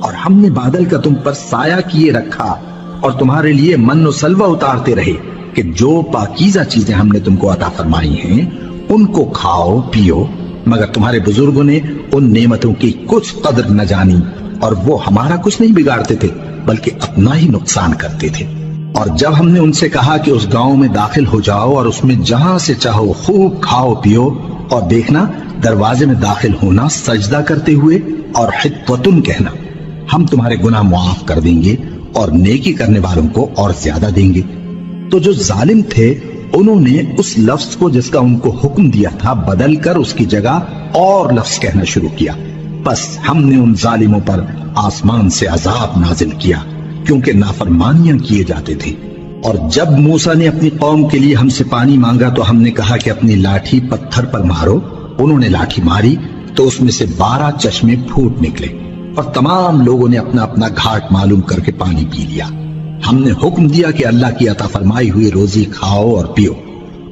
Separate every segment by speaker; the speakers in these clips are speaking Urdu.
Speaker 1: اور ہم نے بادل کا تم پر سایہ کیے رکھا اور تمہارے لیے من و سلوہ اتارتے رہے کہ جو پاکیزہ چیزیں ہم نے تم کو عطا فرمائی ہیں ان کو کھاؤ پیو، مگر تمہارے بزرگوں نے ان نعمتوں کی کچھ قدر نہ جانی اور وہ ہمارا کچھ نہیں بگاڑتے تھے بلکہ اپنا ہی نقصان کرتے تھے۔ اور جب ہم نے ان سے کہا کہ اس گاؤں میں داخل ہو جاؤ اور اس میں جہاں سے چاہو خوب کھاؤ پیو، اور دیکھنا دروازے میں داخل ہونا سجدہ کرتے ہوئے اور حطوتن کہنا، ہم تمہارے گناہ معاف کر دیں گے اور نیکی کرنے والوں کو اور زیادہ دیں گے۔ تو جو ظالم تھے انہوں نے اس لفظ کو جس کا ان کو حکم دیا تھا بدل کر اس کی جگہ اور لفظ کہنا شروع کیا، بس ہم نے ان ظالموں پر آسمان سے عذاب نازل کیا کیونکہ نافرمانیاں کیے جاتے تھے۔ اور جب موسیٰ نے اپنی قوم کے لیے ہم سے پانی مانگا تو ہم نے کہا کہ اپنی لاٹھی پتھر پر مارو۔ انہوں نے لاٹھی ماری تو اس میں سے 12 چشمے پھوٹ نکلے اور تمام لوگوں نے اپنا اپنا گھاٹ معلوم کر کے پانی پی لیا۔ ہم نے حکم دیا کہ اللہ کی عطا فرمائی ہوئی روزی کھاؤ اور پیو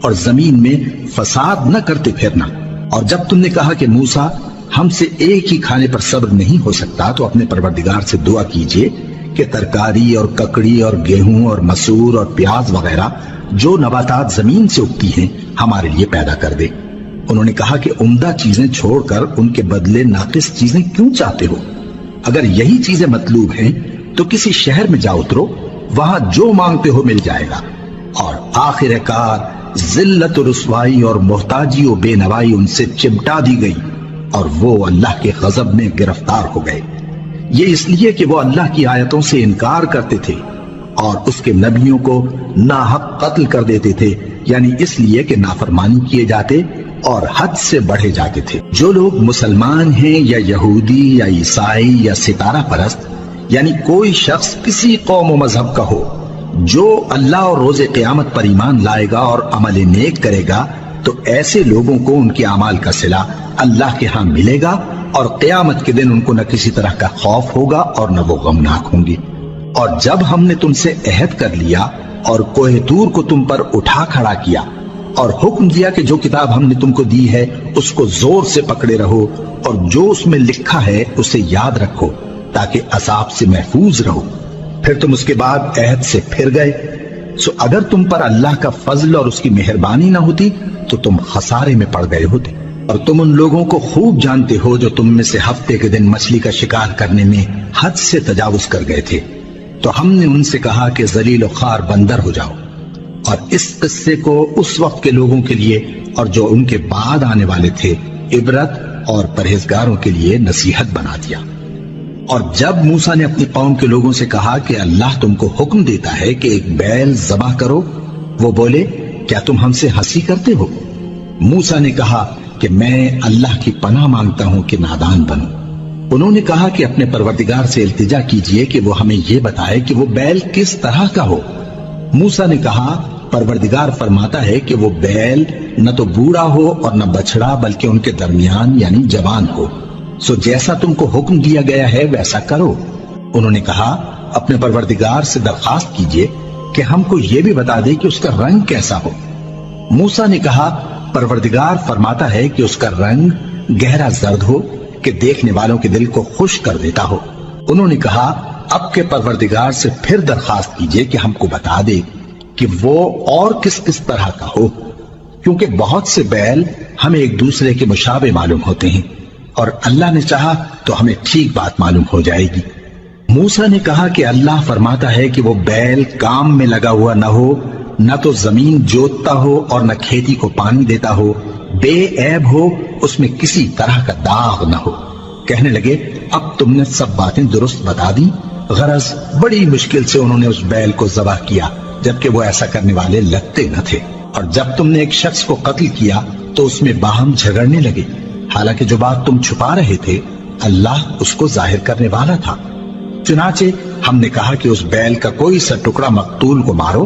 Speaker 1: اور زمین میں فساد نہ کرتے پھرنا۔ اور جب تم نے کہا کہ موسیٰ ہم سے ایک ہی کھانے پر صبر نہیں ہو سکتا تو اپنے پروردگار سے دعا کیجئے کہ ترکاری اور ککڑی اور گیہوں اور مسور اور پیاز وغیرہ جو نباتات زمین سے اگتی ہیں ہمارے لیے پیدا کر دے۔ انہوں نے کہا کہ عمدہ چیزیں چھوڑ کر ان کے بدلے ناقص چیزیں کیوں چاہتے ہو؟ اگر یہی چیزیں مطلوب ہیں تو کسی شہر میں جا اترو، وہاں جو مانگتے ہو مل جائے گا۔ اور آخر کار ذلت و رسوائی اور محتاجی و بے نوائی ان سے چمٹا دی گئی اور وہ اللہ کے غضب میں گرفتار ہو گئے۔ یہ اس لیے کہ وہ اللہ کی آیتوں سے انکار کرتے تھے اور اس کے نبیوں کو ناحق قتل کر دیتے تھے، یعنی اس لیے کہ نافرمانی کیے جاتے اور حد سے بڑھے جاتے تھے۔ جو لوگ مسلمان ہیں یا یہودی یا عیسائی یا ستارہ پرست، یعنی کوئی شخص کسی قوم و مذہب کا ہو، جو اللہ اور روز قیامت پر ایمان لائے گا اور عمل نیک کرے گا تو ایسے لوگوں کو ان کے اعمال کا صلہ اللہ کے ہاں ملے گا اور قیامت کے دن ان کو نہ کسی طرح کا خوف ہوگا اور نہ وہ غمناک ہوں گے۔ اور جب ہم نے تم سے عہد کر لیا اور کوہ طور کو تم پر اٹھا کھڑا کیا اور حکم دیا کہ جو کتاب ہم نے تم کو دی ہے اس کو زور سے پکڑے رہو اور جو اس میں لکھا ہے اسے یاد رکھو تاکہ عذاب سے محفوظ رہو، پھر تم اس کے بعد عہد سے پھر گئے، سو اگر تم پر اللہ کا فضل اور اس کی مہربانی نہ ہوتی تو تم خسارے میں پڑ گئے ہوتے۔ اور تم ان لوگوں کو خوب جانتے ہو جو تم میں سے ہفتے کے دن مچھلی کا شکار کرنے میں حد سے تجاوز کر گئے تھے، تو ہم نے ان سے کہا کہ ذلیل و خوار بندر ہو جاؤ، اور اس قصے کو اس وقت کے لوگوں کے لیے اور جو ان کے بعد آنے والے تھے عبرت اور پرہیزگاروں کے لیے نصیحت بنا دیا۔ اور جب موسیٰ نے اپنی قوم کے لوگوں سے کہا کہ اللہ تم کو حکم دیتا ہے کہ ایک بیل ذبح کرو، وہ بولے کیا تم ہم سے ہنسی کرتے ہو؟ موسیٰ نے کہا کہ میں اللہ کی پناہ مانگتا ہوں کہ نادان بنوں۔ انہوں نے کہا کہ اپنے پروردگار سے التجا کیجئے کہ وہ ہمیں یہ بتائے کہ وہ بیل کس طرح کا ہو۔ موسیٰ نے کہا پروردگار فرماتا ہے کہ وہ بیل نہ تو بوڑھا ہو اور نہ بچڑا بلکہ ان کے درمیان یعنی جوان ہو، سو جیسا تم کو حکم دیا گیا ہے ویسا کرو۔ انہوں نے کہا اپنے پروردگار سے درخواست کیجئے کہ ہم کو یہ بھی بتا دے کہ اس کا رنگ کیسا ہو۔ موسیٰ نے کہا پروردگار فرماتا ہے کہ اس کا رنگ گہرا زرد ہو کہ دیکھنے والوں کے دل کو خوش کر دیتا ہو۔ انہوں نے کہا اب کے پروردگار سے پھر درخواست کیجئے کہ ہم کو بتا دے کہ وہ اور کس کس طرح کا ہو، کیونکہ بہت سے بیل ہمیں ایک دوسرے کے مشابہ معلوم ہوتے ہیں اور اللہ نے چاہا تو ہمیں ٹھیک بات معلوم ہو جائے گی۔ موسیٰ نے کہا کہ اللہ فرماتا ہے کہ وہ بیل کام میں لگا ہوا نہ ہو، نہ تو زمین جوتتا ہو اور نہ کھیتی کو پانی دیتا ہو، بے عیب ہو، اس میں کسی طرح کا داغ نہ ہو۔ کہنے لگے اب تم نے سب باتیں درست بتا دی۔ غرض بڑی مشکل سے انہوں نے اس بیل کو ذبح کیا جبکہ وہ ایسا کرنے والے لگتے نہ تھے۔ اور جب تم نے ایک شخص کو قتل کیا تو اس میں باہم جھگڑنے لگے، حالانکہ جو بات تم چھپا رہے تھے اللہ اس کو ظاہر کرنے والا تھا۔ چنانچہ ہم نے کہا کہ اس بیل کا کوئی سا ٹکڑا مقتول کو مارو،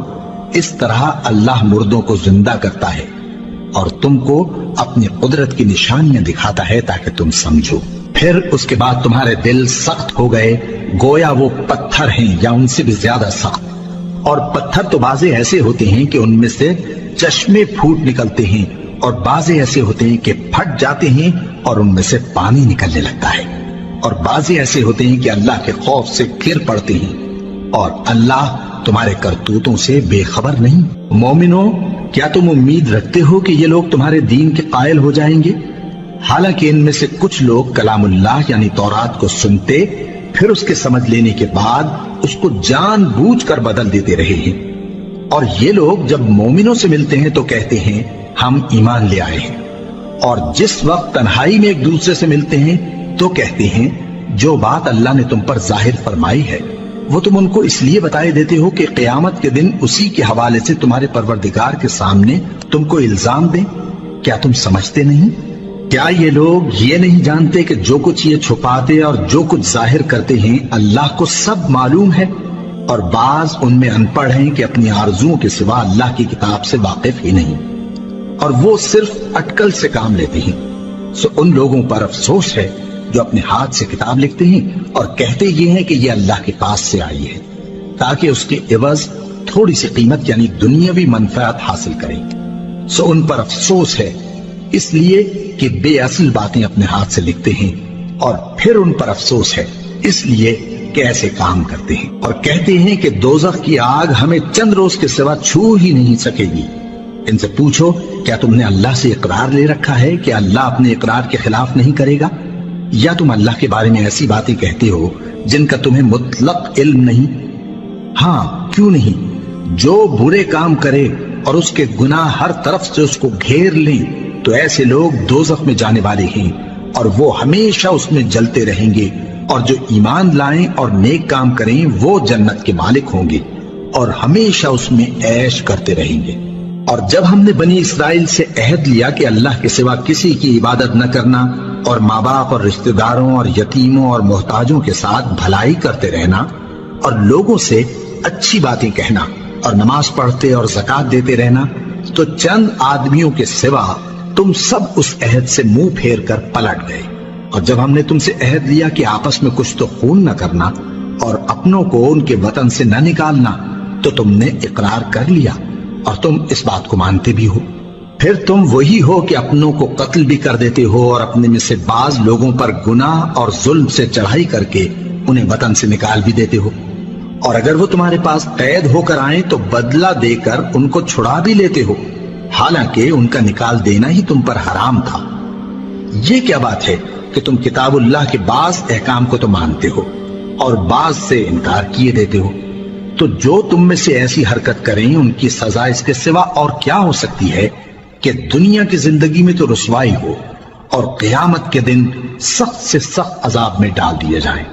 Speaker 1: اس طرح اللہ مردوں کو زندہ کرتا ہے اور تم کو اپنی قدرت کی نشانیاں دکھاتا ہے تاکہ تم سمجھو۔ پھر اس کے بعد تمہارے دل سخت ہو گئے گویا وہ پتھر ہیں یا ان سے بھی زیادہ سخت، اور پتھر تو بعضے ایسے ہوتے ہیں کہ ان میں سے چشمے پھوٹ نکلتے ہیں اور بعضے ایسے ہوتے ہیں کہ پھٹ جاتے ہیں اور ان میں سے پانی نکلنے لگتا ہے۔ اور بعضی ایسے ہوتے ہیں کہ اللہ کے خوف سے گر پڑتے ہیں اور اللہ تمہارے کرتوتوں سے بے خبر نہیں۔ مومنوں، کیا تم امید رکھتے ہو کہ یہ لوگ تمہارے دین کے قائل ہو جائیں گے؟ حالانکہ ان میں سے کچھ لوگ کلام اللہ یعنی تورات کو سنتے پھر اس کے سمجھ لینے کے بعد اس کو جان بوجھ کر بدل دیتے رہے ہیں، اور یہ لوگ جب مومنوں سے ملتے ہیں تو کہتے ہیں ہم ایمان لے آئے ہیں، اور جس وقت تنہائی میں ایک دوسرے سے ملتے ہیں تو کہتے ہیں جو بات اللہ نے تم پر ظاہر فرمائی ہے وہ تم ان کو اس لیے بتائے دیتے ہو کہ قیامت کے دن اسی کے حوالے سے تمہارے پروردگار کے سامنے تم کو الزام دیں۔ کیا تم سمجھتے نہیں؟ کیا یہ لوگ یہ نہیں جانتے کہ جو کچھ یہ چھپاتے اور جو کچھ ظاہر کرتے ہیں اللہ کو سب معلوم ہے؟ اور بعض ان میں ان پڑھ ہیں کہ اپنی آرزوؤں کے سوا اللہ کی کتاب سے واقف ہی نہیں، اور وہ صرف اٹکل سے کام لیتے ہیں۔ سو ان لوگوں پر افسوس ہے جو اپنے ہاتھ سے کتاب لکھتے ہیں اور کہتے یہ ہیں کہ یہ اللہ کے پاس سے آئی ہے تاکہ اس کے عوض تھوڑی سی قیمت یعنی دنیاوی منفعت حاصل کریں۔ سو ان پر افسوس ہے اس لیے کہ بے اصل باتیں اپنے ہاتھ سے لکھتے ہیں، اور پھر ان پر افسوس ہے اس لیے کہ ایسے کام کرتے ہیں، اور کہتے ہیں کہ دوزخ کی آگ ہمیں چند روز کے سوا چھو ہی نہیں سکے گی۔ ان سے پوچھو کیا تم نے اللہ سے اقرار لے رکھا ہے کہ اللہ اپنے اقرار کے خلاف نہیں کرے گا؟ یا تم اللہ کے بارے میں ایسی باتیں کہتے ہو جن کا تمہیں مطلق علم نہیں؟ ہاں کیوں نہیں، جو برے کام کرے اور اس کے گناہ ہر طرف سے اس کو گھیر لیں تو ایسے لوگ دوزخ میں جانے والے ہیں اور وہ ہمیشہ اس میں جلتے رہیں گے، اور جو ایمان لائیں اور نیک کام کریں وہ جنت کے مالک ہوں گے اور ہمیشہ اس میں عیش کرتے رہیں گے۔ اور جب ہم نے بنی اسرائیل سے عہد لیا کہ اللہ کے سوا کسی کی عبادت نہ کرنا اور ماں باپ اور رشتہ داروں اور یتیموں اور محتاجوں کے ساتھ بھلائی کرتے رہنا اور لوگوں سے اچھی باتیں کہنا اور نماز پڑھتے اور زکوٰۃ دیتے رہنا، تو چند آدمیوں کے سوا تم سب اس عہد سے منہ پھیر کر پلٹ گئے۔ اور جب ہم نے تم سے عہد لیا کہ آپس میں کچھ تو خون نہ کرنا اور اپنوں کو ان کے وطن سے نہ نکالنا، تو تم نے اقرار کر لیا اور تم اس بات کو مانتے بھی ہو۔ پھر تم وہی ہو کہ اپنوں کو قتل بھی کر دیتے ہو اور اپنے میں سے بعض لوگوں پر گناہ اور ظلم سے چڑھائی کر کے انہیں وطن سے نکال بھی دیتے ہو، اور اگر وہ تمہارے پاس قید ہو کر آئیں تو بدلہ دے کر ان کو چھڑا بھی لیتے ہو، حالانکہ ان کا نکال دینا ہی تم پر حرام تھا۔ یہ کیا بات ہے کہ تم کتاب اللہ کے بعض احکام کو تو مانتے ہو اور بعض سے انکار کیے دیتے ہو؟ تو جو تم میں سے ایسی حرکت کریں ان کی سزا اس کے سوا اور کیا ہو سکتی ہے کہ دنیا کی زندگی میں تو رسوائی ہو اور قیامت کے دن سخت سے سخت عذاب میں ڈال دیے جائیں۔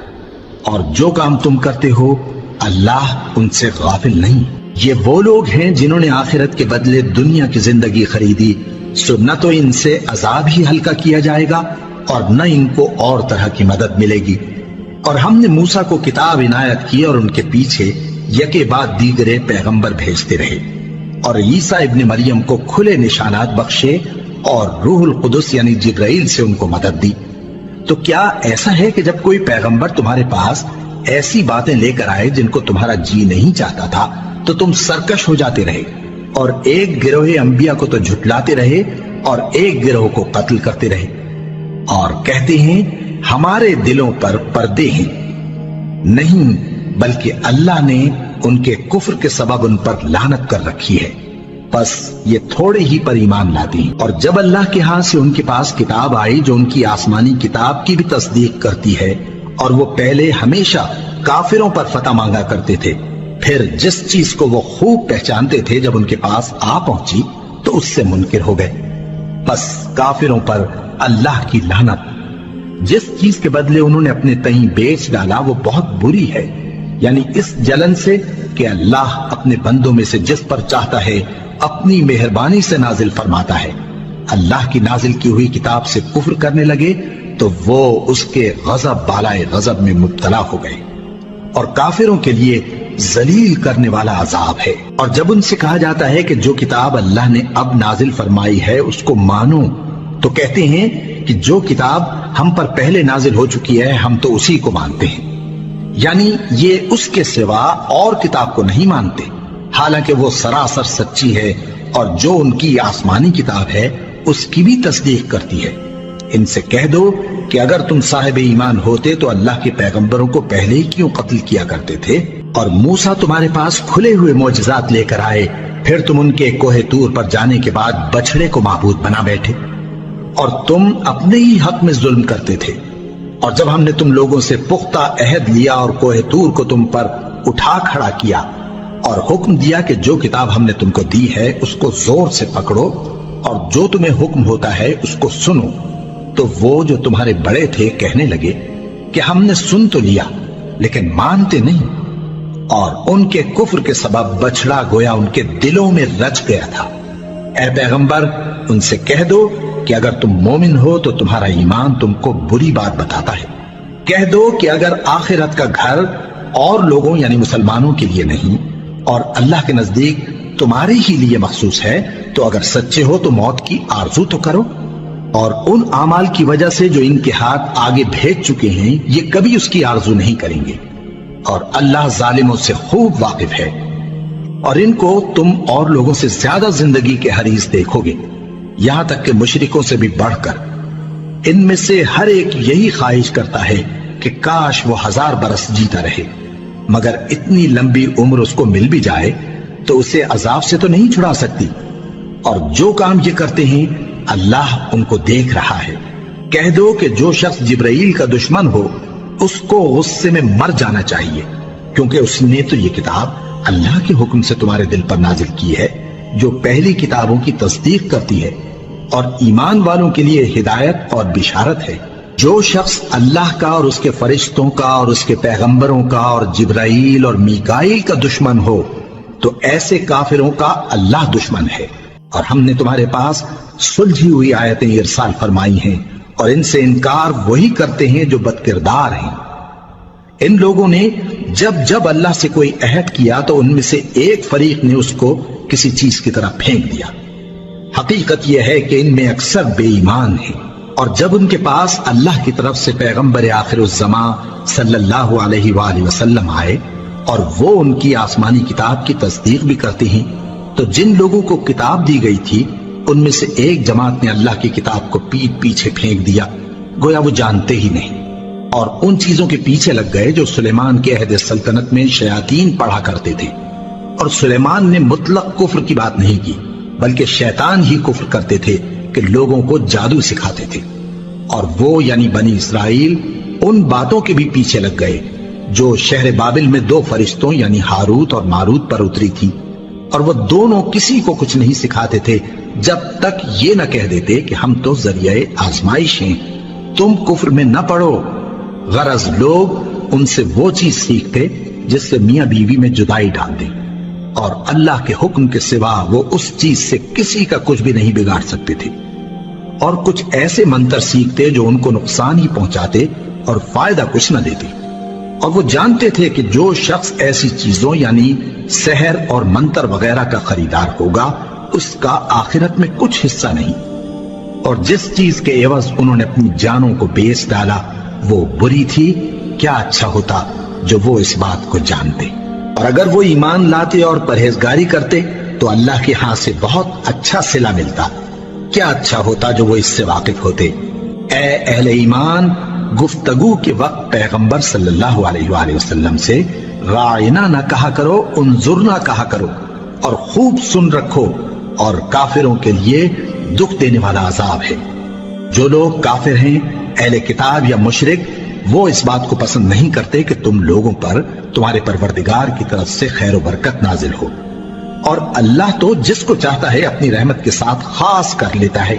Speaker 1: اور جو کام تم کرتے ہو اللہ ان سے غافل نہیں۔ یہ وہ لوگ ہیں جنہوں نے آخرت کے بدلے دنیا کی زندگی خریدی، سو نہ تو ان سے عذاب ہی ہلکا کیا جائے گا اور نہ ان کو اور طرح کی مدد ملے گی۔ اور ہم نے موسیٰ کو کتاب عنایت کی اور ان کے پیچھے یکے بعد دیگرے پیغمبر بھیجتے رہے، اور عیسیٰ ابن مریم کو کھلے نشانات بخشے اور روح القدس یعنی جبرائیل سے ان کو مدد دی۔ تو کیا ایسا ہے کہ جب کوئی پیغمبر تمہارے پاس ایسی باتیں لے کر آئے جن کو تمہارا جی نہیں چاہتا تھا تو تم سرکش ہو جاتے رہے، اور ایک گروہ انبیاء کو تو جھٹلاتے رہے اور ایک گروہ کو قتل کرتے رہے، اور کہتے ہیں ہمارے دلوں پر پردے ہیں؟ نہیں، بلکہ اللہ نے ان کے کفر کے سبب ان پر لعنت کر رکھی ہے، بس یہ تھوڑے ہی پر ایمان لاتے ہیں۔ اور جب اللہ کے ہاں سے ان کے پاس کتاب آئی جو ان کی آسمانی کتاب کی بھی تصدیق کرتی ہے، اور وہ پہلے ہمیشہ کافروں پر فتح مانگا کرتے تھے، پھر جس چیز کو وہ خوب پہچانتے تھے جب ان کے پاس آ پہنچی تو اس سے منکر ہو گئے، بس کافروں پر اللہ کی لعنت۔ جس چیز کے بدلے انہوں نے اپنے تئیں بیچ ڈالا وہ بہت بری ہے، یعنی اس جلن سے کہ اللہ اپنے بندوں میں سے جس پر چاہتا ہے اپنی مہربانی سے نازل فرماتا ہے۔ اللہ کی نازل کی ہوئی کتاب سے کفر کرنے لگے تو وہ اس کے غضب بالائے غضب میں مبتلا ہو گئے، اور کافروں کے لیے ذلیل کرنے والا عذاب ہے۔ اور جب ان سے کہا جاتا ہے کہ جو کتاب اللہ نے اب نازل فرمائی ہے اس کو مانو، تو کہتے ہیں کہ جو کتاب ہم پر پہلے نازل ہو چکی ہے ہم تو اسی کو مانتے ہیں، یعنی یہ اس کے سوا اور کتاب کو نہیں مانتے، حالانکہ وہ سراسر سچی ہے، اور جو ان کی آسمانی کتاب ہے اس کی بھی تصدیق کرتی ہے۔ ان سے کہہ دو کہ اگر تم صاحب ایمان ہوتے تو اللہ کے پیغمبروں کو پہلے ہی کیوں قتل کیا کرتے تھے؟ اور موسیٰ تمہارے پاس کھلے ہوئے معجزات لے کر آئے، پھر تم ان کے کوہ طور پر جانے کے بعد بچڑے کو معبود بنا بیٹھے، اور تم اپنے ہی حق میں ظلم کرتے تھے۔ اور جب ہم نے تم لوگوں سے پختہ عہد لیا اور کوہ طور کو تم پر اٹھا کھڑا کیا اور حکم دیا کہ جو کتاب ہم نے تم کو دی ہے اس کو زور سے پکڑو اور جو تمہیں حکم ہوتا ہے اس کو سنو، تو وہ جو تمہارے بڑے تھے کہنے لگے کہ ہم نے سن تو لیا لیکن مانتے نہیں، اور ان کے کفر کے سبب بچڑا گویا ان کے دلوں میں رچ گیا تھا۔ اے پیغمبر ان سے کہہ دو کہ اگر تم مومن ہو تو تمہارا ایمان تم کو بری بات بتاتا ہے۔ کہہ دو کہ اگر آخرت کا گھر اور لوگوں یعنی مسلمانوں کے لیے نہیں اور اللہ کے نزدیک تمہارے ہی لیے مخصوص ہے تو اگر سچے ہو تو موت کی آرزو تو کرو، اور ان اعمال کی وجہ سے جو ان کے ہاتھ آگے بھیج چکے ہیں یہ کبھی اس کی آرزو نہیں کریں گے، اور اللہ ظالموں سے خوب واقف ہے۔ اور ان کو تم اور لوگوں سے زیادہ زندگی کے حریص دیکھو گے، یہاں تک کہ مشرکوں سے بھی بڑھ کر۔ ان میں سے ہر ایک یہی خواہش کرتا ہے کہ کاش وہ 1000 برس جیتا رہے، مگر اتنی لمبی عمر اس کو مل بھی جائے تو اسے عذاب سے تو نہیں چھڑا سکتی، اور جو کام یہ کرتے ہیں اللہ ان کو دیکھ رہا ہے۔ کہہ دو کہ جو شخص جبرائیل کا دشمن ہو اس کو غصے میں مر جانا چاہیے، کیونکہ اس نے تو یہ کتاب اللہ کے حکم سے تمہارے دل پر نازل کی ہے جو پہلی کتابوں کی تصدیق کرتی ہے اور ایمان والوں کے لیے ہدایت اور بشارت ہے۔ جو شخص اللہ کا اور اس کے فرشتوں کا اور اس کے پیغمبروں کا اور جبرائیل اور میکائیل کا دشمن ہو تو ایسے کافروں کا اللہ دشمن ہے۔ اور ہم نے تمہارے پاس سلجھی ہوئی آیتیں ارسال فرمائی ہیں، اور ان سے انکار وہی کرتے ہیں جو بد کردار ہیں۔ ان لوگوں نے جب جب اللہ سے کوئی عہد کیا تو ان میں سے ایک فریق نے اس کو کسی چیز کی طرح پھینک دیا۔ حقیقت یہ ہے کہ ان میں اکثر بے ایمان ہیں، اور جب ان کے پاس اللہ کی طرف سے پیغمبر آخر الزمان صلی اللہ علیہ وآلہ وسلم آئے اور وہ ان کی آسمانی کتاب کی تصدیق بھی کرتے ہیں، تو جن لوگوں کو کتاب دی گئی تھی ان میں سے ایک جماعت نے اللہ کی کتاب کو پیٹ پیچھے پھینک دیا، گویا وہ جانتے ہی نہیں، اور ان چیزوں کے پیچھے لگ گئے جو سلیمان کے عہد سلطنت میں شیاطین پڑھا کرتے تھے۔ اور سلیمان نے مطلق کفر کی بات نہیں کی، بلکہ شیطان ہی کفر کرتے تھے کہ لوگوں کو جادو سکھاتے تھے، اور وہ یعنی بنی اسرائیل ان باتوں کے بھی پیچھے لگ گئے جو شہر بابل میں 2 فرشتوں یعنی ہاروت اور ماروت پر اتری تھی، اور وہ دونوں کسی کو کچھ نہیں سکھاتے تھے جب تک یہ نہ کہہ دیتے کہ ہم تو ذریعہ آزمائش ہیں، تم کفر میں نہ پڑو۔ غرض لوگ ان سے وہ چیز سیکھتے جس سے میاں بیوی میں جدائی ڈال دیں، اور اللہ کے حکم کے سوا وہ اس چیز سے کسی کا کچھ بھی نہیں بگاڑ سکتے تھے، اور کچھ ایسے منتر سیکھتے جو ان کو نقصان ہی پہنچاتے اور فائدہ کچھ نہ دیتے۔ اور وہ جانتے تھے کہ جو شخص ایسی چیزوں یعنی سحر اور منتر وغیرہ کا خریدار ہوگا اس کا آخرت میں کچھ حصہ نہیں، اور جس چیز کے عوض انہوں نے اپنی جانوں کو بیچ ڈالا وہ بری تھی۔ کیا اچھا ہوتا جو وہ اس بات کو جانتے، اور اگر وہ ایمان لاتے اور پرہیزگاری کرتے تو اللہ کے ہاں سے بہت اچھا صلہ ملتا۔ کیا اچھا ہوتا جو وہ اس سے واقف ہوتے۔ اے اہل ایمان، گفتگو کے وقت پیغمبر صلی اللہ علیہ وآلہ وسلم سے راعنا نہ کہا کرو، انظرنا کہا کرو، اور خوب سن رکھو، اور کافروں کے لیے دکھ دینے والا عذاب ہے۔ جو لوگ کافر ہیں، اہل کتاب یا مشرک، وہ اس بات کو پسند نہیں کرتے کہ تم لوگوں پر تمہارے پروردگار کی طرف سے خیر و برکت نازل ہو، اور اللہ تو جس کو چاہتا ہے اپنی رحمت کے ساتھ خاص کر لیتا ہے،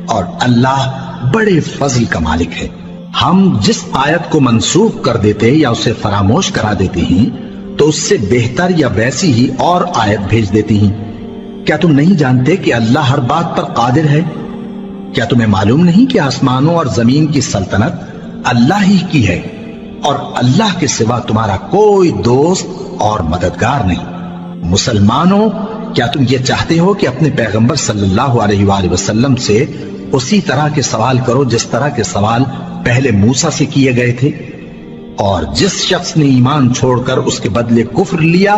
Speaker 1: اور اللہ بڑے فضل کا مالک ہے۔ ہم جس آیت کو منسوخ کر دیتے یا اسے فراموش کرا دیتے ہیں تو اس سے بہتر یا ویسی ہی اور آیت بھیج دیتے ہیں۔ کیا تم نہیں جانتے کہ اللہ ہر بات پر قادر ہے؟ کیا تمہیں معلوم نہیں کہ آسمانوں اور زمین کی سلطنت اللہ ہی کی ہے، اور اللہ کے سوا تمہارا کوئی دوست اور مددگار نہیں؟ مسلمانوں، کیا تم یہ چاہتے ہو کہ اپنے پیغمبر صلی اللہ علیہ وآلہ وسلم سے اسی طرح کے سوال کرو جس طرح کے سوال پہلے موسیٰ سے کیے گئے تھے؟ اور جس شخص نے ایمان چھوڑ کر اس کے بدلے کفر لیا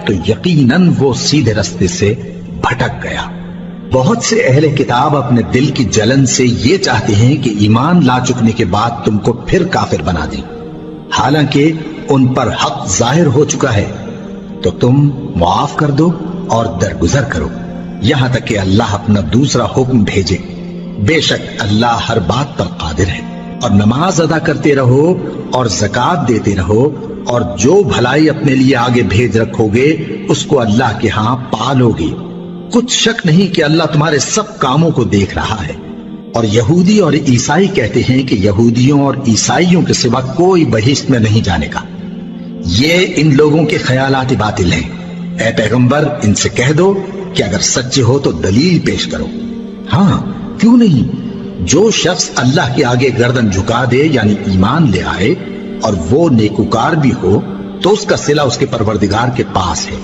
Speaker 1: تو یقیناً وہ سیدھے رستے سے بھٹک گیا۔ بہت سے اہل کتاب اپنے دل کی جلن سے یہ چاہتے ہیں کہ ایمان لا چکنے کے بعد تم کو پھر کافر بنا دیں، حالانکہ ان پر حق ظاہر ہو چکا ہے۔ تو تم معاف کر دو اور درگزر کرو یہاں تک کہ اللہ اپنا دوسرا حکم بھیجے۔ بے شک اللہ ہر بات پر قادر ہے۔ اور نماز ادا کرتے رہو اور زکوٰۃ دیتے رہو، اور جو بھلائی اپنے لیے آگے بھیج رکھو گے اس کو اللہ کے ہاں پالو گے۔ کچھ شک نہیں کہ اللہ تمہارے سب کاموں کو دیکھ رہا ہے۔ اور یہودی اور عیسائی کہتے ہیں کہ یہودیوں اور عیسائیوں کے سوا کوئی بہشت میں نہیں جانے کا۔ یہ ان لوگوں کے خیالات باطل ہیں۔ اے پیغمبر ان سے کہہ دو کہ اگر سچے ہو تو دلیل پیش کرو۔ ہاں کیوں نہیں، جو شخص اللہ کے آگے گردن جھکا دے یعنی ایمان لے آئے اور وہ نیکوکار بھی ہو تو اس کا صلہ اس کے پروردگار کے پاس ہے۔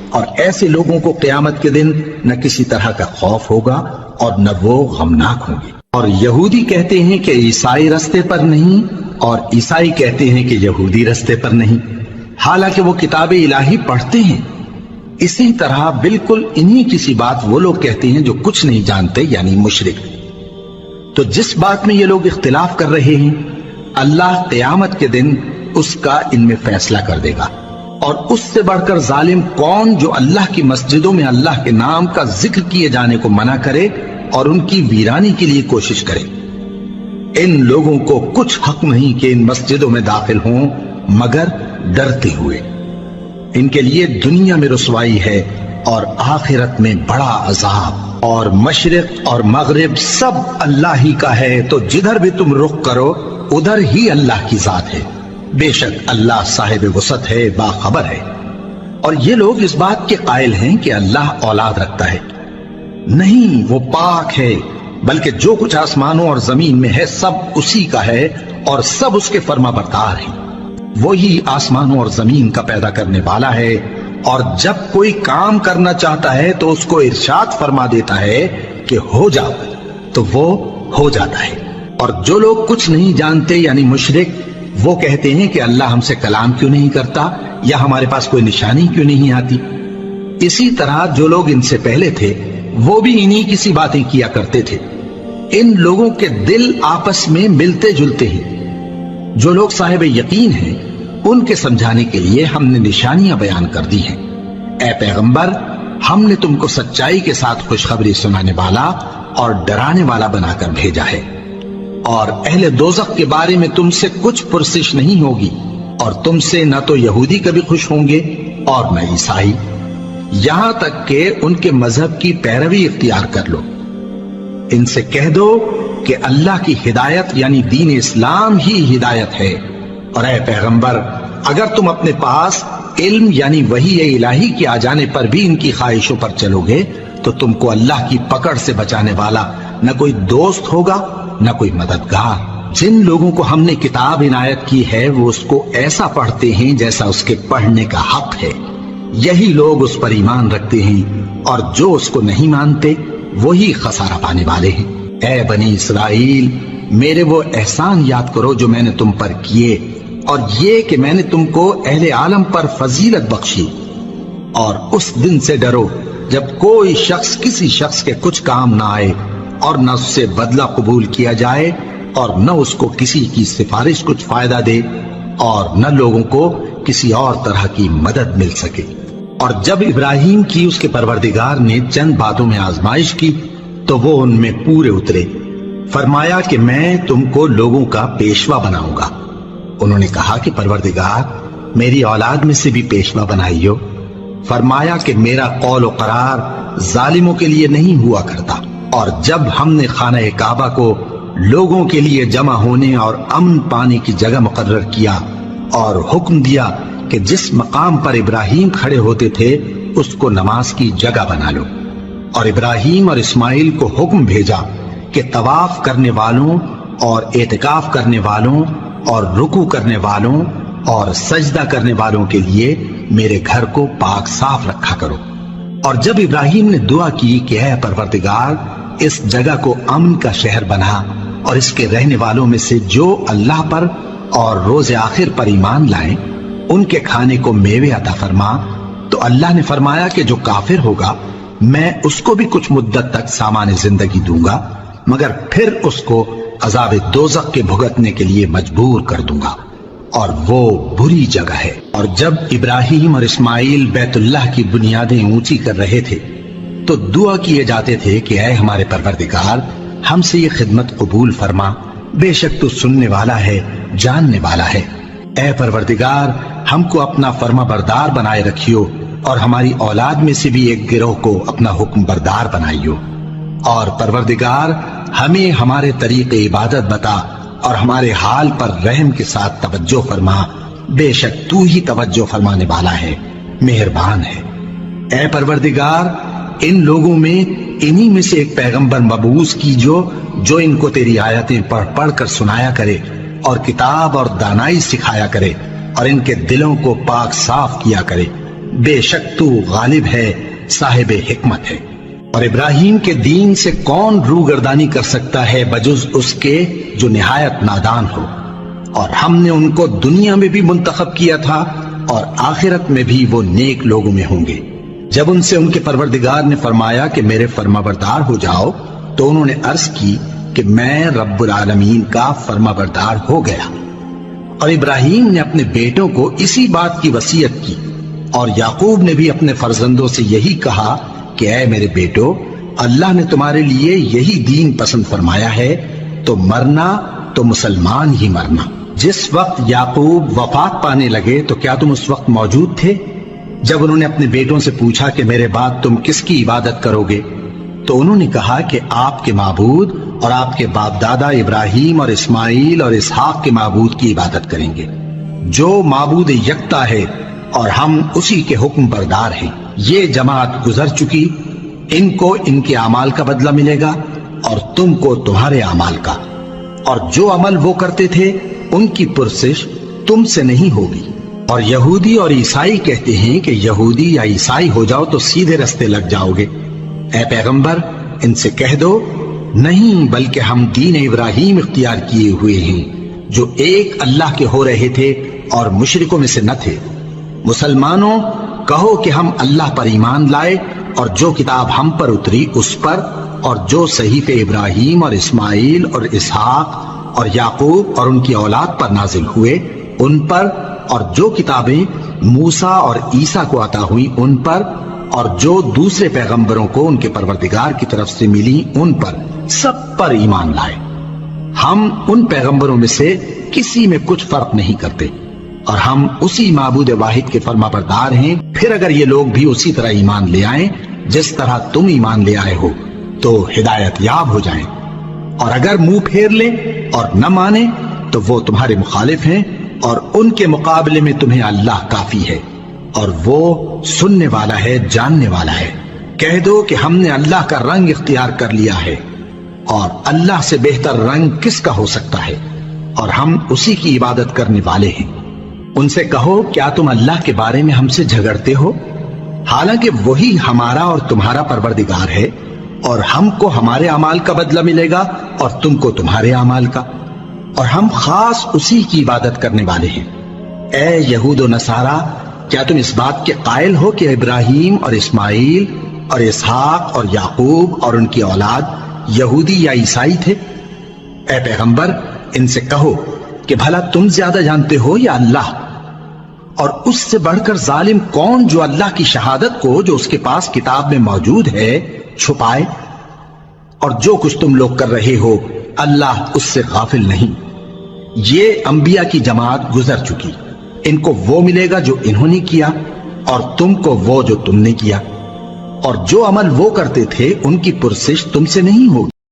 Speaker 1: اور ایسے لوگوں کو قیامت کے دن نہ کسی طرح کا خوف ہوگا اور نہ وہ غمناک ہوں گے۔ اور یہودی کہتے ہیں کہ عیسائی رستے پر نہیں، اور عیسائی کہتے ہیں کہ یہودی رستے پر نہیں، حالانکہ وہ کتاب الہی پڑھتے ہیں۔ اسی طرح بالکل انہی کسی بات وہ لوگ کہتے ہیں جو کچھ نہیں جانتے یعنی مشرک۔ تو جس بات میں یہ لوگ اختلاف کر رہے ہیں اللہ قیامت کے دن اس کا ان میں فیصلہ کر دے گا۔ اور اس سے بڑھ کر ظالم کون جو اللہ کی مسجدوں میں اللہ کے نام کا ذکر کیے جانے کو منع کرے اور ان کی ویرانی کے لیے کوشش کرے۔ ان لوگوں کو کچھ حق نہیں کہ ان مسجدوں میں داخل ہوں مگر ڈرتے ہوئے۔ ان کے لیے دنیا میں رسوائی ہے اور آخرت میں بڑا عذاب۔ اور مشرق اور مغرب سب اللہ ہی کا ہے، تو جدھر بھی تم رخ کرو ادھر ہی اللہ کی ذات ہے۔ بے شک اللہ صاحب وسعت ہے، باخبر ہے۔ اور یہ لوگ اس بات کے قائل ہیں کہ اللہ اولاد رکھتا ہے۔ نہیں، وہ پاک ہے، بلکہ جو کچھ آسمانوں اور زمین میں ہے سب اسی کا ہے اور سب اس کے فرما بردار ہیں۔ وہی آسمانوں اور زمین کا پیدا کرنے والا ہے، اور جب کوئی کام کرنا چاہتا ہے تو اس کو ارشاد فرما دیتا ہے کہ ہو جاؤ، تو وہ ہو جاتا ہے۔ اور جو لوگ کچھ نہیں جانتے یعنی مشرک، وہ کہتے ہیں کہ اللہ ہم سے کلام کیوں نہیں کرتا یا ہمارے پاس کوئی نشانی کیوں نہیں آتی۔ اسی طرح جو لوگ ان سے پہلے تھے وہ بھی انہی کسی باتیں کیا کرتے تھے۔ ان لوگوں کے دل آپس میں ملتے جلتے ہیں۔ جو لوگ صاحب یقین ہیں ان کے سمجھانے کے لیے ہم نے نشانیاں بیان کر دی ہیں۔ اے پیغمبر، ہم نے تم کو سچائی کے ساتھ خوشخبری سنانے والا اور ڈرانے والا بنا کر بھیجا ہے۔ اور اہل دوزخ کے بارے میں تم سے کچھ پرسش نہیں ہوگی، اور تم سے نہ تو یہودی کبھی خوش ہوں گے اور نہ عیسائی، یہاں تک کہ ان کے مذہب کی پیروی اختیار کر لو۔ ان سے کہہ دو کہ اللہ کی ہدایت یعنی دین اسلام ہی ہدایت ہے۔ اور اے پیغمبر، اگر تم اپنے پاس علم یعنی وحی الہی کے آ جانے پر بھی ان کی خواہشوں پر چلو گے تو تم کو اللہ کی پکڑ سے بچانے والا نہ کوئی دوست ہوگا نہ کوئی مددگار۔ جن لوگوں کو ہم نے کتاب عنایت کی ہے وہ اس کو ایسا پڑھتے ہیں جیسا اس کے پڑھنے کا حق ہے، یہی لوگ اس پر ایمان رکھتے ہیں، اور جو اس کو نہیں مانتے وہی خسارہ پانے والے ہیں۔ اے بنی اسرائیل، میرے وہ احسان یاد کرو جو میں نے تم پر کیے، اور یہ کہ میں نے تم کو اہل عالم پر فضیلت بخشی۔ اور اس دن سے ڈرو جب کوئی شخص کسی شخص کے کچھ کام نہ آئے، اور نہ اس سے بدلہ قبول کیا جائے، اور نہ اس کو کسی کی سفارش کچھ فائدہ دے، اور نہ لوگوں کو کسی اور طرح کی مدد مل سکے۔ اور جب ابراہیم کی اس کے پروردگار نے چند باتوں میں آزمائش کی تو وہ ان میں پورے اترے۔ فرمایا کہ میں تم کو لوگوں کا پیشوا بناؤں گا۔ انہوں نے کہا کہ پروردگار، میری اولاد میں سے بھی پیشوا بنائیو۔ فرمایا کہ میرا قول و قرار ظالموں کے لیے نہیں ہوا کرتا۔ اور جب ہم نے خانہ کعبہ کو لوگوں کے لیے جمع ہونے اور امن پانے کی جگہ مقرر کیا اور حکم دیا کہ جس مقام پر ابراہیم کھڑے ہوتے تھے اس کو نماز کی جگہ بنا لو، اور ابراہیم اور اسماعیل کو حکم بھیجا کہ طواف کرنے والوں اور اعتکاف کرنے والوں اور رکوع کرنے والوں اور سجدہ کرنے والوں کے لیے میرے گھر کو پاک صاف رکھا کرو۔ اور جب ابراہیم نے دعا کی کہ اے پروردگار، اس جگہ کو امن کا شہر بنا، اور اس کے رہنے والوں میں سے جو اللہ پر اور روز آخر پر ایمان لائیں ان کے کھانے کو میوے عطا فرما، تو اللہ نے فرمایا کہ جو کافر ہوگا میں اس کو بھی کچھ مدت تک سامان زندگی دوں گا، مگر پھر اس کو عذاب دوزخ کے بھگتنے کے لیے مجبور کر دوں گا، اور وہ بری جگہ ہے۔ اور جب ابراہیم اور اسماعیل بیت اللہ کی بنیادیں اونچی کر رہے تھے تو دعا کیے جاتے تھے کہ اے ہمارے پروردگار، ہم سے یہ خدمت قبول فرما، بے شک تو سننے والا ہے، جاننے والا ہے۔ اے پروردگار، ہم کو اپنا فرما بردار بنائے رکھیو، اور ہماری اولاد میں سے بھی ایک گروہ کو اپنا حکم بردار بنائیو، اور پروردگار ہمیں ہمارے طریق عبادت بتا اور ہمارے حال پر رحم کے ساتھ توجہ فرما، بے شک تو ہی توجہ فرمانے والا ہے، مہربان ہے۔ اے پروردگار، ان لوگوں میں انہی میں سے ایک پیغمبر مبعوث کیجو جو ان کو تیری آیتیں پڑھ پڑھ کر سنایا کرے اور کتاب اور دانائی سکھایا کرے اور ان کے دلوں کو پاک صاف کیا کرے، بے شک تو غالب ہے، صاحب حکمت ہے۔ اور ابراہیم کے دین سے کون روگردانی کر سکتا ہے بجز اس کے جو نہایت نادان ہو، اور ہم نے ان کو دنیا میں بھی منتخب کیا تھا اور آخرت میں بھی وہ نیک لوگوں میں ہوں گے۔ جب ان سے ان کے پروردگار نے فرمایا کہ میرے فرما بردار ہو جاؤ تو انہوں نے عرض کی کہ میں رب العالمین کا فرما بردار ہو گیا۔ اور ابراہیم نے اپنے بیٹوں کو اسی بات کی وصیت کی، اور یعقوب نے بھی اپنے فرزندوں سے یہی کہا کہ اے میرے بیٹو، اللہ نے تمہارے لیے یہی دین پسند فرمایا ہے، تو مرنا تو مسلمان ہی مرنا۔ جس وقت یعقوب وفات پانے لگے تو کیا تم اس وقت موجود تھے جب انہوں نے اپنے بیٹوں سے پوچھا کہ میرے بعد تم کس کی عبادت کرو گے؟ تو انہوں نے کہا کہ آپ کے معبود اور آپ کے باپ دادا ابراہیم اور اسماعیل اور اسحاق کے معبود کی عبادت کریں گے، جو معبود یکتا ہے اور ہم اسی کے حکم بردار ہیں۔ یہ جماعت گزر چکی، ان کو ان کے اعمال کا بدلہ ملے گا اور تم کو تمہارے اعمال کا، اور جو عمل وہ کرتے تھے ان کی پرسش تم سے نہیں ہوگی۔ اور یہودی اور عیسائی کہتے ہیں کہ یہودی یا عیسائی ہو جاؤ تو سیدھے رستے لگ جاؤ گے۔ اے پیغمبر، ان سے کہہ دو نہیں، بلکہ ہم دین ابراہیم اختیار کیے ہوئے ہیں جو ایک اللہ کے ہو رہے تھے اور مشرکوں میں سے نہ تھے۔ مسلمانوں، کہو کہ ہم اللہ پر ایمان لائے اور جو کتاب ہم پر اتری اس پر، اور جو صحیفے ابراہیم اور اسماعیل اور اسحاق اور یعقوب اور ان کی اولاد پر نازل ہوئے ان پر، اور جو کتابیں موسیٰ اور عیسیٰ کو عطا ہوئی ان پر، اور جو دوسرے پیغمبروں کو ان کے پروردگار کی طرف سے ملی ان پر، سب پر ایمان لائے۔ ہم ان پیغمبروں میں سے کسی میں کچھ فرق نہیں کرتے، اور ہم اسی معبود واحد کے فرما بردار ہیں۔ پھر اگر یہ لوگ بھی اسی طرح ایمان لے آئیں جس طرح تم ایمان لے آئے ہو تو ہدایت یاب ہو جائیں، اور اگر منہ پھیر لیں اور نہ مانیں تو وہ تمہارے مخالف ہیں، اور ان کے مقابلے میں تمہیں اللہ کافی ہے، اور وہ سننے والا ہے، جاننے والا ہے۔ کہہ دو کہ ہم نے اللہ کا رنگ اختیار کر لیا ہے، اور اللہ سے بہتر رنگ کس کا ہو سکتا ہے، اور ہم اسی کی عبادت کرنے والے ہیں۔ ان سے کہو کیا تم اللہ کے بارے میں ہم سے جھگڑتے ہو، حالانکہ وہی ہمارا اور تمہارا پروردگار ہے، اور ہم کو ہمارے اعمال کا بدلہ ملے گا اور تم کو تمہارے اعمال کا، اور ہم خاص اسی کی عبادت کرنے والے ہیں۔ اے یہود و نصارا، کیا تم اس بات کے قائل ہو کہ ابراہیم اور اسماعیل اور اسحاق اور یعقوب اور ان کی اولاد یہودی یا عیسائی تھے؟ اے پیغمبر، ان سے کہو کہ بھلا تم زیادہ جانتے ہو یا اللہ؟ اور اس سے بڑھ کر ظالم کون جو اللہ کی شہادت کو جو اس کے پاس کتاب میں موجود ہے چھپائے؟ اور جو کچھ تم لوگ کر رہے ہو اللہ اس سے غافل نہیں۔ یہ انبیاء کی جماعت گزر چکی، ان کو وہ ملے گا جو انہوں نے کیا، اور تم کو وہ جو تم نے کیا، اور جو عمل وہ کرتے تھے ان کی پرسش تم سے نہیں ہوگی۔